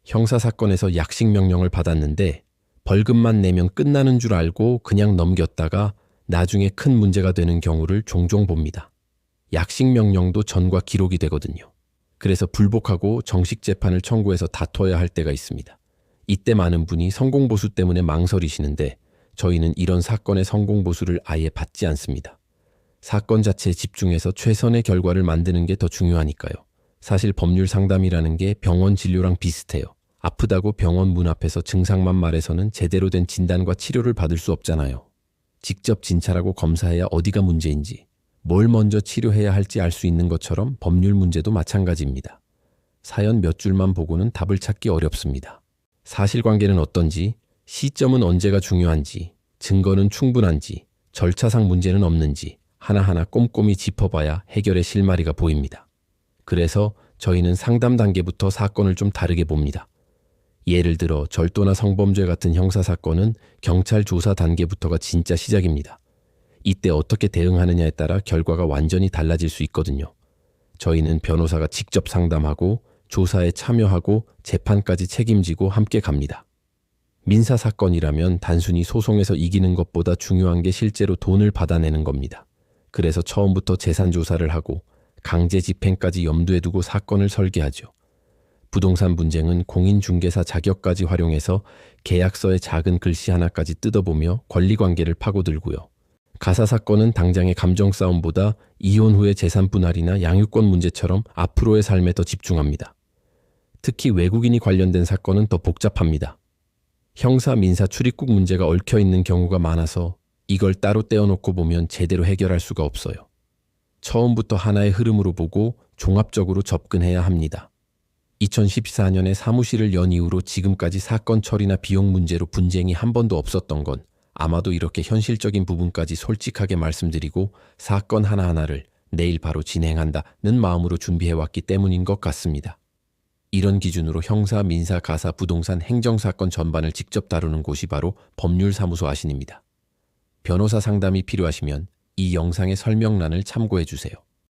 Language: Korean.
형사사건에서 약식 명령을 받았는데 벌금만 내면 끝나는 줄 알고 그냥 넘겼다가 나중에 큰 문제가 되는 경우를 종종 봅니다. 약식 명령도 전과 기록이 되거든요. 그래서 불복하고 정식 재판을 청구해서 다퉈야 할 때가 있습니다. 이때 많은 분이 성공보수 때문에 망설이시는데 저희는 이런 사건의 성공보수를 아예 받지 않습니다. 사건 자체에 집중해서 최선의 결과를 만드는 게 더 중요하니까요. 사실 법률 상담이라는 게 병원 진료랑 비슷해요. 아프다고 병원 문 앞에서 증상만 말해서는 제대로 된 진단과 치료를 받을 수 없잖아요. 직접 진찰하고 검사해야 어디가 문제인지, 뭘 먼저 치료해야 할지 알 수 있는 것처럼 법률 문제도 마찬가지입니다. 사연 몇 줄만 보고는 답을 찾기 어렵습니다. 사실관계는 어떤지, 시점은 언제가 중요한지, 증거는 충분한지, 절차상 문제는 없는지 하나하나 꼼꼼히 짚어봐야 해결의 실마리가 보입니다. 그래서 저희는 상담 단계부터 사건을 좀 다르게 봅니다. 예를 들어 절도나 성범죄 같은 형사사건은 경찰 조사 단계부터가 진짜 시작입니다. 이때 어떻게 대응하느냐에 따라 결과가 완전히 달라질 수 있거든요. 저희는 변호사가 직접 상담하고 조사에 참여하고 재판까지 책임지고 함께 갑니다. 민사사건이라면 단순히 소송에서 이기는 것보다 중요한 게 실제로 돈을 받아내는 겁니다. 그래서 처음부터 재산 조사를 하고 강제 집행까지 염두에 두고 사건을 설계하죠. 부동산 분쟁은 공인중개사 자격까지 활용해서 계약서의 작은 글씨 하나까지 뜯어보며 권리관계를 파고들고요. 가사사건은 당장의 감정 싸움보다 이혼 후의 재산 분할이나 양육권 문제처럼 앞으로의 삶에 더 집중합니다. 특히 외국인이 관련된 사건은 더 복잡합니다. 형사, 민사, 출입국 문제가 얽혀있는 경우가 많아서 이걸 따로 떼어놓고 보면 제대로 해결할 수가 없어요. 처음부터 하나의 흐름으로 보고 종합적으로 접근해야 합니다. 2014년에 사무실을 연 이후로 지금까지 사건 처리나 비용 문제로 분쟁이 한 번도 없었던 건 아마도 이렇게 현실적인 부분까지 솔직하게 말씀드리고 사건 하나하나를 내일 바로 진행한다는 마음으로 준비해왔기 때문인 것 같습니다. 이런 기준으로 형사, 민사, 가사, 부동산, 행정사건 전반을 직접 다루는 곳이 바로 법률사무소 아신입니다. 변호사 상담이 필요하시면 이 영상의 설명란을 참고해 주세요.